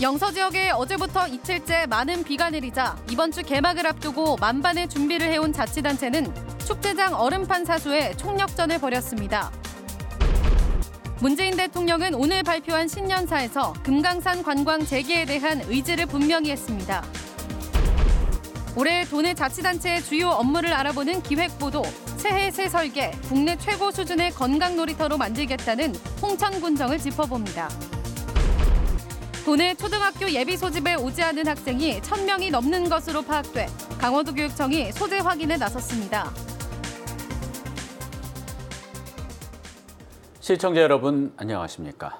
영서 지역에 어제부터 이틀째 많은 비가 내리자 이번 주 개막을 앞두고 만반의 준비를 해온 자치단체는 축제장 얼음판 사수에 총력전을 벌였습니다. 문재인 대통령은 오늘 발표한 신년사에서 금강산 관광 재개에 대한 의지를 분명히 했습니다. 올해 도내 자치단체의 주요 업무를 알아보는 기획보도 새해 새 설계, 국내 최고 수준의 건강 놀이터로 만들겠다는 홍천군정을 짚어봅니다. 도내 초등학교 예비 소집에 오지 않은 학생이 1,000명이 넘는 것으로 파악돼 강원도교육청이 소재 확인에 나섰습니다. 시청자 여러분 안녕하십니까?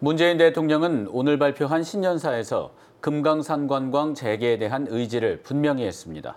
문재인 대통령은 오늘 발표한 신년사에서 금강산 관광 재개에 대한 의지를 분명히 했습니다.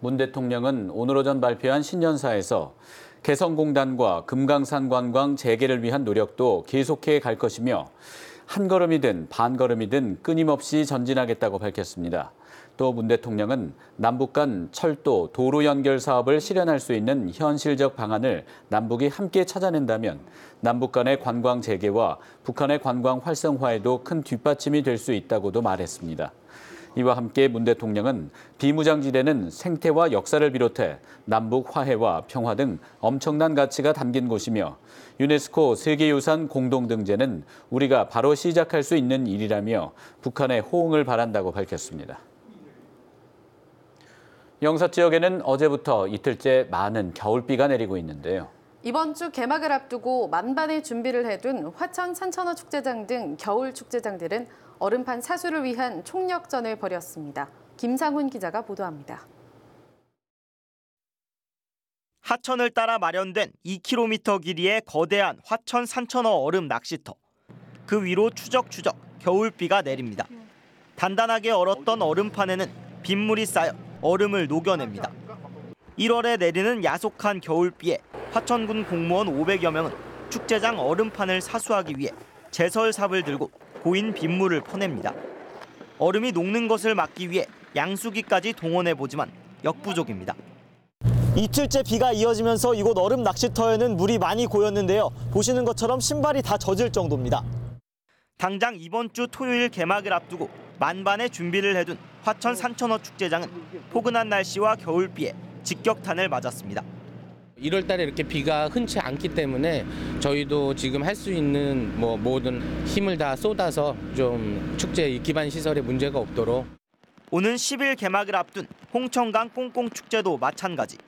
문 대통령은 오늘 오전 발표한 신년사에서 개성공단과 금강산 관광 재개를 위한 노력도 계속해 갈 것이며 한 걸음이든 반 걸음이든 끊임없이 전진하겠다고 밝혔습니다. 또 문 대통령은 남북 간 철도, 도로 연결 사업을 실현할 수 있는 현실적 방안을 남북이 함께 찾아낸다면 남북 간의 관광 재개와 북한의 관광 활성화에도 큰 뒷받침이 될 수 있다고도 말했습니다. 이와 함께 문 대통령은 비무장지대는 생태와 역사를 비롯해 남북 화해와 평화 등 엄청난 가치가 담긴 곳이며 유네스코 세계유산 공동등재는 우리가 바로 시작할 수 있는 일이라며 북한의 호응을 바란다고 밝혔습니다. 영서 지역에는 어제부터 이틀째 많은 겨울비가 내리고 있는데요. 이번 주 개막을 앞두고 만반의 준비를 해둔 화천 산천어 축제장 등 겨울 축제장들은 얼음판 사수를 위한 총력전을 벌였습니다. 김상훈 기자가 보도합니다. 하천을 따라 마련된 2km 길이의 거대한 화천 산천어 얼음 낚시터. 그 위로 추적추적 겨울비가 내립니다. 단단하게 얼었던 얼음판에는 빗물이 쌓여 얼음을 녹여냅니다. 1월에 내리는 야속한 겨울비에 화천군 공무원 500여 명은 축제장 얼음판을 사수하기 위해 제설삽을 들고 고인 빗물을 퍼냅니다. 얼음이 녹는 것을 막기 위해 양수기까지 동원해보지만 역부족입니다. 이틀째 비가 이어지면서 이곳 얼음 낚시터에는 물이 많이 고였는데요. 보시는 것처럼 신발이 다 젖을 정도입니다. 당장 이번 주 토요일 개막을 앞두고 만반의 준비를 해둔 화천 산천어 축제장은 포근한 날씨와 겨울비에 직격탄을 맞았습니다. 1월 달에 이렇게 비가 흔치 않기 때문에 저희도 지금 할 수 있는 모든 힘을 다 쏟아서 좀 축제 기반 시설에 문제가 없도록. 오는 10일 개막을 앞둔 홍천강 꽁꽁축제도 마찬가지.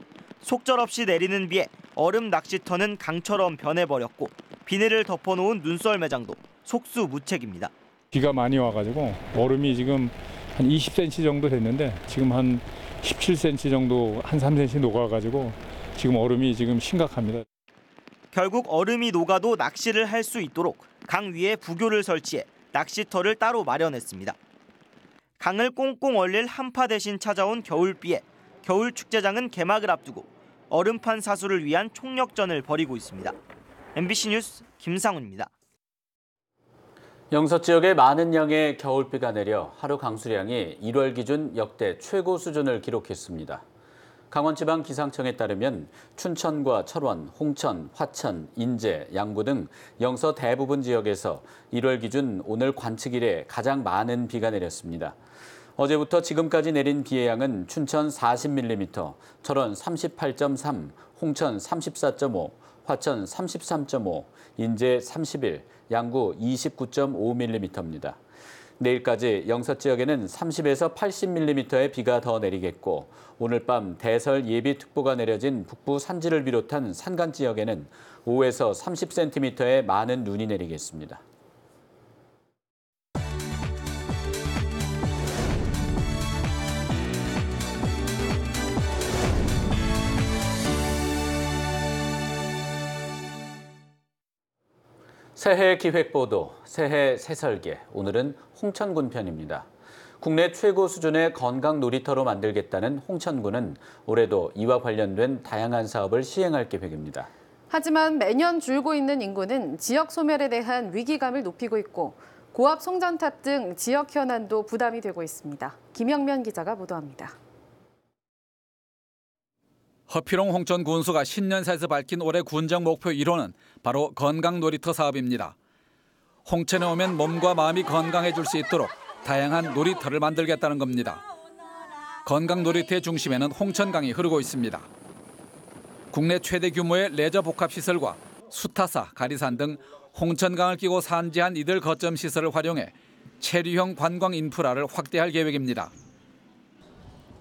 속절없이 내리는 비에 얼음 낚시터는 강처럼 변해버렸고 비닐을 덮어놓은 눈썰 매장도 속수무책입니다. 비가 많이 와가지고 얼음이 지금 한 20cm 정도 됐는데 지금 한 17cm 정도 한 3cm 녹아가지고 지금 얼음이 지금 심각합니다. 결국 얼음이 녹아도 낚시를 할 수 있도록 강 위에 부교를 설치해 낚시터를 따로 마련했습니다. 강을 꽁꽁 얼릴 한파 대신 찾아온 겨울비에 겨울 축제장은 개막을 앞두고 얼음판 사수를 위한 총력전을 벌이고 있습니다. MBC 뉴스 김상훈입니다. 영서 지역에 많은 양의 겨울비가 내려 하루 강수량이 1월 기준 역대 최고 수준을 기록했습니다. 강원지방기상청에 따르면 춘천과 철원, 홍천, 화천, 인제, 양구 등 영서 대부분 지역에서 1월 기준 오늘 관측 이래 가장 많은 비가 내렸습니다. 어제부터 지금까지 내린 비의 양은 춘천 40mm, 철원 38.3, 홍천 34.5, 화천 33.5, 인제 31, 양구 29.5mm입니다. 내일까지 영서 지역에는 30에서 80mm의 비가 더 내리겠고 오늘 밤 대설 예비특보가 내려진 북부 산지를 비롯한 산간 지역에는 5에서 30cm의 많은 눈이 내리겠습니다. 새해 기획보도, 새해 새설계, 오늘은 홍천군 편입니다. 국내 최고 수준의 건강 놀이터로 만들겠다는 홍천군은 올해도 이와 관련된 다양한 사업을 시행할 계획입니다. 하지만 매년 줄고 있는 인구는 지역 소멸에 대한 위기감을 높이고 있고 고압 송전탑 등 지역 현안도 부담이 되고 있습니다. 김영면 기자가 보도합니다. 허피롱 홍천 군수가 신년사에서 밝힌 올해 군정 목표 1호는 바로 건강 놀이터 사업입니다. 홍천에 오면 몸과 마음이 건강해질 수 있도록 다양한 놀이터를 만들겠다는 겁니다. 건강 놀이터의 중심에는 홍천강이 흐르고 있습니다. 국내 최대 규모의 레저 복합시설과 수타사, 가리산 등 홍천강을 끼고 산지한 이들 거점 시설을 활용해 체류형 관광 인프라를 확대할 계획입니다.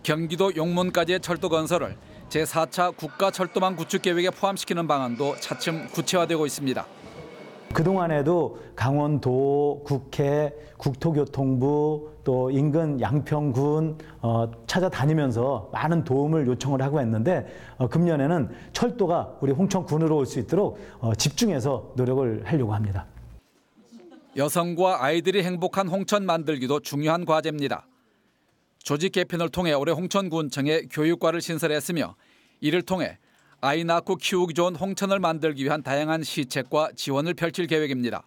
경기도 용문까지의 철도 건설을 제4차 국가철도망 구축 계획에 포함시키는 방안도 차츰 구체화되고 있습니다. 그동안에도 강원도, 국회, 국토교통부 또 인근 양평군 찾아다니면서 많은 도움을 요청을 하고 했는데 금년에는 철도가 우리 홍천군으로 올 수 있도록 집중해서 노력을 하려고 합니다. 여성과 아이들이 행복한 홍천 만들기도 중요한 과제입니다. 조직 개편을 통해 올해 홍천군청에 교육과를 신설했으며 이를 통해 아이 낳고 키우기 좋은 홍천을 만들기 위한 다양한 시책과 지원을 펼칠 계획입니다.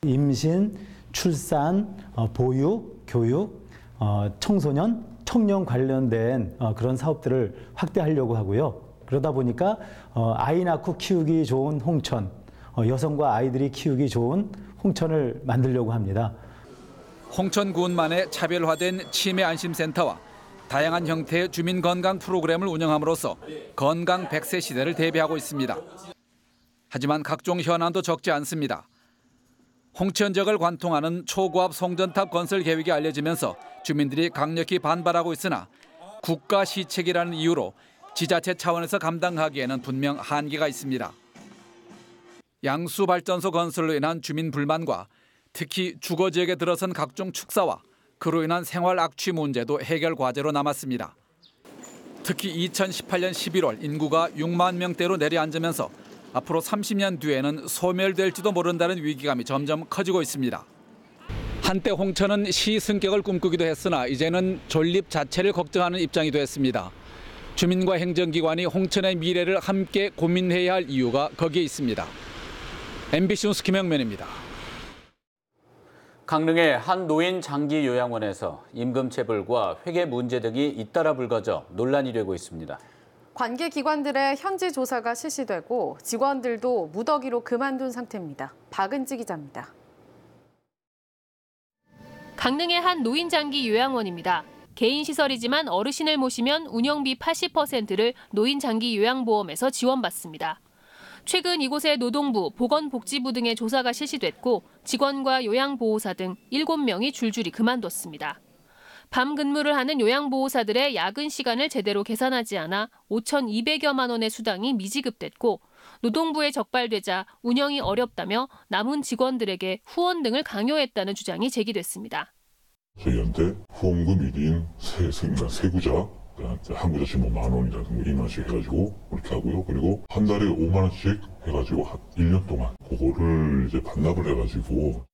임신, 출산, 보육, 교육, 청소년, 청년 관련된 그런 사업들을 확대하려고 하고요. 그러다 보니까 아이 낳고 키우기 좋은 홍천, 여성과 아이들이 키우기 좋은 홍천을 만들려고 합니다. 홍천군만의 차별화된 치매 안심센터와 다양한 형태의 주민 건강 프로그램을 운영함으로써 건강 100세 시대를 대비하고 있습니다. 하지만 각종 현안도 적지 않습니다. 홍천역을 관통하는 초고압 송전탑 건설 계획이 알려지면서 주민들이 강력히 반발하고 있으나 국가 시책이라는 이유로 지자체 차원에서 감당하기에는 분명 한계가 있습니다. 양수발전소 건설로 인한 주민 불만과 특히 주거지역에 들어선 각종 축사와 그로 인한 생활 악취 문제도 해결 과제로 남았습니다. 특히 2018년 11월 인구가 6만 명대로 내려앉으면서 앞으로 30년 뒤에는 소멸될지도 모른다는 위기감이 점점 커지고 있습니다. 한때 홍천은 시 승격을 꿈꾸기도 했으나 이제는 존립 자체를 걱정하는 입장이 됐습니다. 주민과 행정기관이 홍천의 미래를 함께 고민해야 할 이유가 거기에 있습니다. MBC 뉴스 김영면입니다. 강릉의 한 노인 장기 요양원에서 임금체불과 회계 문제 등이 잇따라 불거져 논란이 되고 있습니다. 관계기관들의 현지 조사가 실시되고 직원들도 무더기로 그만둔 상태입니다. 박은지 기자입니다. 강릉의 한 노인 장기 요양원입니다. 개인 시설이지만 어르신을 모시면 운영비 80%를 노인 장기 요양보험에서 지원받습니다. 최근 이곳에 노동부, 보건복지부 등의 조사가 실시됐고 직원과 요양보호사 등 7명이 줄줄이 그만뒀습니다. 밤 근무를 하는 요양보호사들의 야근 시간을 제대로 계산하지 않아 5,200여만 원의 수당이 미지급됐고 노동부에 적발되자 운영이 어렵다며 남은 직원들에게 후원 등을 강요했다는 주장이 제기됐습니다. 저희한테 후원금 1인 세구자 한 구자씩 뭐 10,000원이라든가 2만원씩 해가지고 그렇게 하고요. 그리고 한 달에 5만원씩 해가지고 한 1년 동안 그거를 이제 반납을 해가지고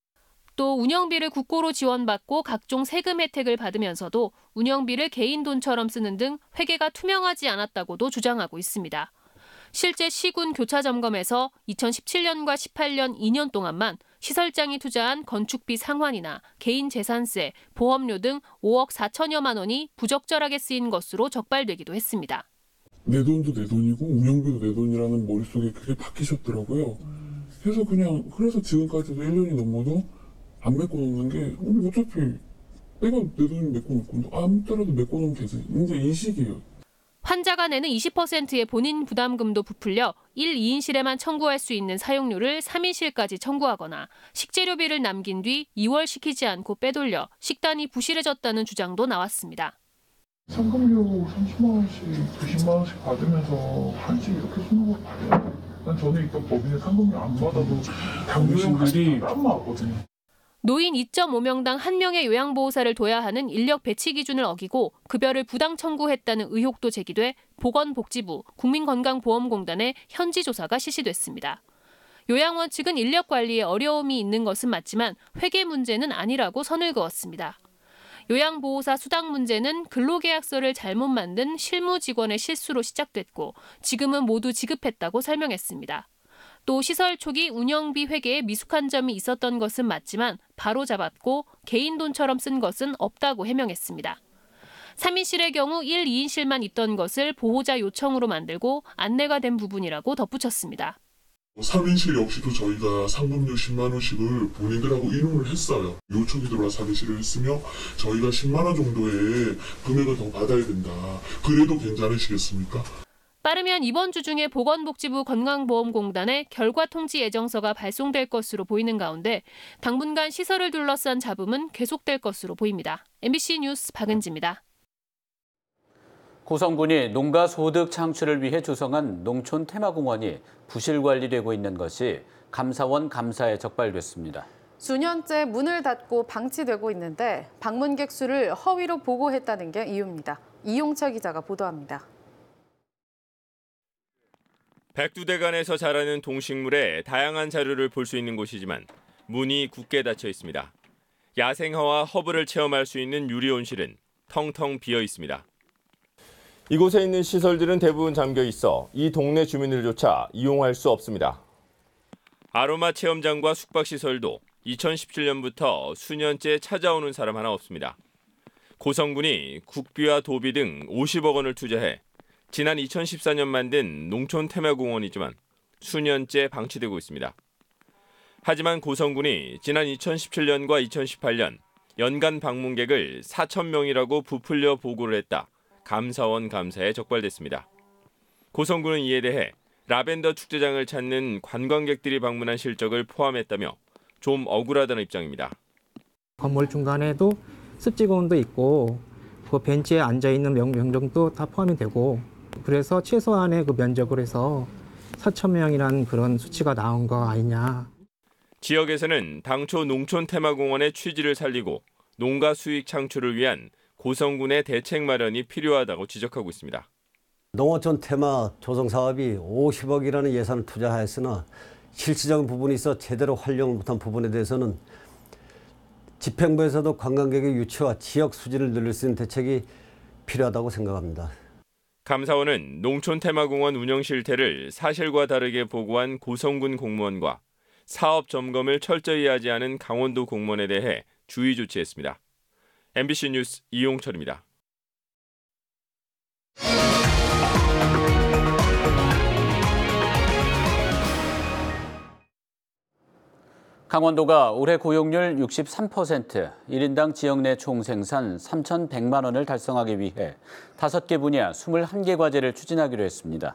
또 운영비를 국고로 지원받고 각종 세금 혜택을 받으면서도 운영비를 개인 돈처럼 쓰는 등 회계가 투명하지 않았다고도 주장하고 있습니다. 실제 시군 교차 점검에서 2017년과 18년 2년 동안만 시설장이 투자한 건축비 상환이나 개인 재산세, 보험료 등 5억 4천여만 원이 부적절하게 쓰인 것으로 적발되기도 했습니다. 내 돈도 내 돈이고 운영비도 내 돈이라는 머릿속에 그게 박히셨더라고요. 그래서 지금까지도 1년이 넘어도 안 메꿔놓는 게 어차피 내가 내 돈 메꿔놓고 아무 때라도 메꿔놓으면 되지. 이제 이 시기예요. 환자가 내는 20%의 본인 부담금도 부풀려 1, 2인실에만 청구할 수 있는 사용료를 3인실까지 청구하거나 식재료비를 남긴 뒤 2월 시키지 않고 빼돌려 식단이 부실해졌다는 주장도 나왔습니다. 상금료 30만 원씩, 90만 원씩 받으면서 한식 이렇게 쓰는 거 봐요. 난 전에 있던 법인에 상금료 안 받아도 당신들이 땀 나거든요. 노인 2.5명당 1명의 요양보호사를 둬야 하는 인력 배치 기준을 어기고 급여를 부당 청구했다는 의혹도 제기돼 보건복지부, 국민건강보험공단의 현지 조사가 실시됐습니다. 요양원 측은 인력 관리에 어려움이 있는 것은 맞지만 회계 문제는 아니라고 선을 그었습니다. 요양보호사 수당 문제는 근로계약서를 잘못 만든 실무 직원의 실수로 시작됐고 지금은 모두 지급했다고 설명했습니다. 또 시설 초기 운영비 회계에 미숙한 점이 있었던 것은 맞지만 바로 잡았고 개인 돈처럼 쓴 것은 없다고 해명했습니다. 3인실의 경우 1, 2인실만 있던 것을 보호자 요청으로 만들고 안내가 된 부분이라고 덧붙였습니다. 사민실 역시도 저희가 상금료 10만 원씩을 본인들하고 의논을 했어요. 요청이 들어와 사대시를 했으며 저희가 10만 원 정도의 금액을 더 받아야 된다. 그래도 괜찮으시겠습니까? 빠르면 이번 주 중에 보건복지부 건강보험공단에 결과 통지 예정서가 발송될 것으로 보이는 가운데 당분간 시설을 둘러싼 잡음은 계속될 것으로 보입니다. MBC 뉴스 박은지입니다. 고성군이 농가 소득 창출을 위해 조성한 농촌 테마공원이 부실 관리되고 있는 것이 감사원 감사에 적발됐습니다. 수년째 문을 닫고 방치되고 있는데 방문객 수를 허위로 보고했다는 게 이유입니다. 이용철 기자가 보도합니다. 백두대간에서 자라는 동식물의 다양한 자료를 볼 수 있는 곳이지만 문이 굳게 닫혀 있습니다. 야생화와 허브를 체험할 수 있는 유리온실은 텅텅 비어 있습니다. 이곳에 있는 시설들은 대부분 잠겨 있어 이 동네 주민들조차 이용할 수 없습니다. 아로마 체험장과 숙박시설도 2017년부터 수년째 찾아오는 사람 하나 없습니다. 고성군이 국비와 도비 등 50억 원을 투자해 지난 2014년 만든 농촌 테마공원이지만 수년째 방치되고 있습니다. 하지만 고성군이 지난 2017년과 2018년 연간 방문객을 4,000명이라고 부풀려 보고를 했다. 감사원 감사에 적발됐습니다. 고성군은 이에 대해 라벤더 축제장을 찾는 관광객들이 방문한 실적을 포함했다며 좀 억울하다는 입장입니다. 건물 중간에도 습지공원도 있고 그 벤치에 앉아있는 명정도 다 포함이 되고 그래서 최소한의 그 면적으로 해서 4,000명이라는 그런 수치가 나온 거 아니냐. 지역에서는 당초 농촌 테마공원의 취지를 살리고 농가 수익 창출을 위한 고성군의 대책 마련이 필요하다고 지적하고 있습니다. 농어촌 테마 조성 사업이 50억이라는 예산을 투자하였으나 실질적인 부분이 있어 제대로 활용을 못한 부분에 대해서는 집행부에서도 관광객의 유치와 지역 수지를 늘릴 수 있는 대책이 필요하다고 생각합니다. 감사원은 농촌 테마공원 운영 실태를 사실과 다르게 보고한 고성군 공무원과 사업 점검을 철저히 하지 않은 강원도 공무원에 대해 주의 조치했습니다. MBC 뉴스 이용철입니다. 강원도가 올해 고용률 63%, 1인당 지역 내 총생산 3,100만 원을 달성하기 위해 5개 분야 21개 과제를 추진하기로 했습니다.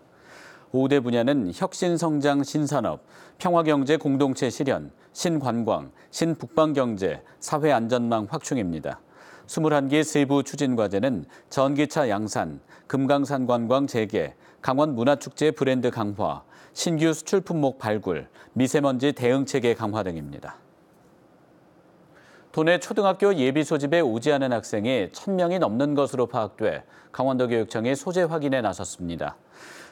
5대 분야는 혁신성장 신산업, 평화경제 공동체 실현, 신관광, 신북방경제, 사회안전망 확충입니다. 21개 세부 추진 과제는 전기차 양산, 금강산 관광 재개, 강원 문화축제 브랜드 강화, 신규 수출 품목 발굴, 미세먼지 대응 체계 강화 등입니다. 도내 초등학교 예비 소집에 오지 않은 학생이 1,000명이 넘는 것으로 파악돼 강원도교육청이 소재 확인에 나섰습니다.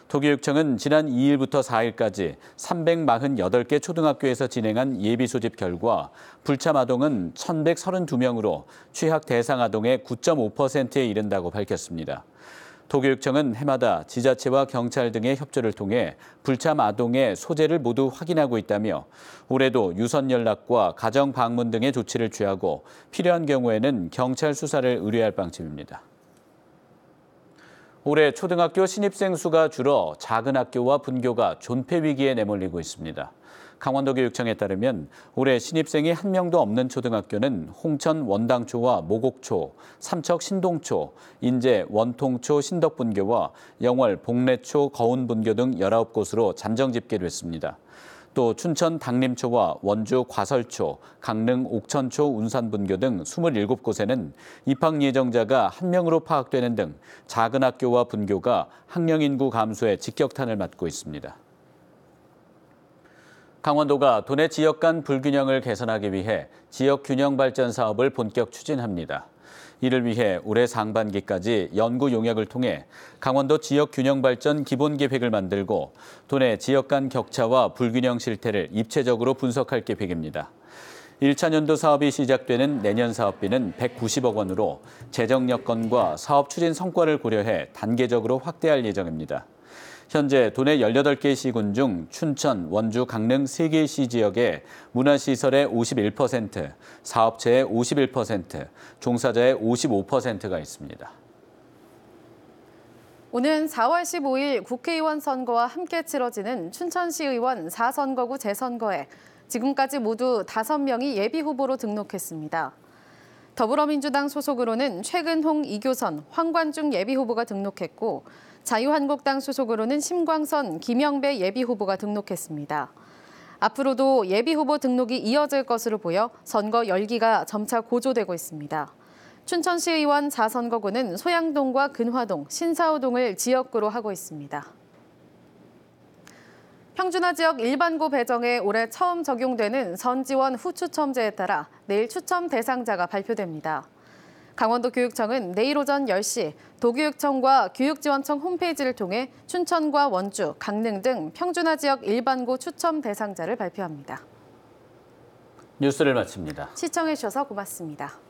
도교육청은 지난 2일부터 4일까지 348개 초등학교에서 진행한 예비 소집 결과 불참 아동은 1,132명으로 취학 대상 아동의 9.5%에 이른다고 밝혔습니다. 도교육청은 해마다 지자체와 경찰 등의 협조를 통해 불참 아동의 소재를 모두 확인하고 있다며 올해도 유선 연락과 가정 방문 등의 조치를 취하고 필요한 경우에는 경찰 수사를 의뢰할 방침입니다. 올해 초등학교 신입생 수가 줄어 작은 학교와 분교가 존폐 위기에 내몰리고 있습니다. 강원도교육청에 따르면 올해 신입생이 한 명도 없는 초등학교는 홍천 원당초와 모곡초, 삼척 신동초, 인제 원통초 신덕분교와 영월 복례초 거운분교 등 19곳으로 잠정 집계됐습니다. 또 춘천 당림초와 원주 과설초, 강릉 옥천초 운산분교 등 27곳에는 입학 예정자가 1명으로 파악되는 등 작은 학교와 분교가 학령 인구 감소에 직격탄을 맞고 있습니다. 강원도가 도내 지역 간 불균형을 개선하기 위해 지역 균형 발전 사업을 본격 추진합니다. 이를 위해 올해 상반기까지 연구 용역을 통해 강원도 지역 균형 발전 기본 계획을 만들고 도내 지역 간 격차와 불균형 실태를 입체적으로 분석할 계획입니다. 1차 년도 사업이 시작되는 내년 사업비는 190억 원으로 재정 여건과 사업 추진 성과를 고려해 단계적으로 확대할 예정입니다. 현재 도내 18개 시군 중 춘천, 원주, 강릉 3개 시 지역에 문화시설의 51%, 사업체의 51%, 종사자의 55%가 있습니다. 오는 4월 15일 국회의원 선거와 함께 치러지는 춘천시의원 4선거구 재선거에 지금까지 모두 5명이 예비후보로 등록했습니다. 더불어민주당 소속으로는 최근홍, 이교선, 황관중 예비후보가 등록했고 자유한국당 소속으로는 심광선, 김영배 예비후보가 등록했습니다. 앞으로도 예비후보 등록이 이어질 것으로 보여 선거 열기가 점차 고조되고 있습니다. 춘천시의원 4선거구는 소양동과 근화동, 신사호동을 지역구로 하고 있습니다. 평준화 지역 일반고 배정에 올해 처음 적용되는 선지원 후추첨제에 따라 내일 추첨 대상자가 발표됩니다. 강원도 교육청은 내일 오전 10시 도교육청과 교육지원청 홈페이지를 통해 춘천과 원주, 강릉 등 평준화 지역 일반고 추첨 대상자를 발표합니다. 뉴스를 마칩니다. 시청해주셔서 고맙습니다.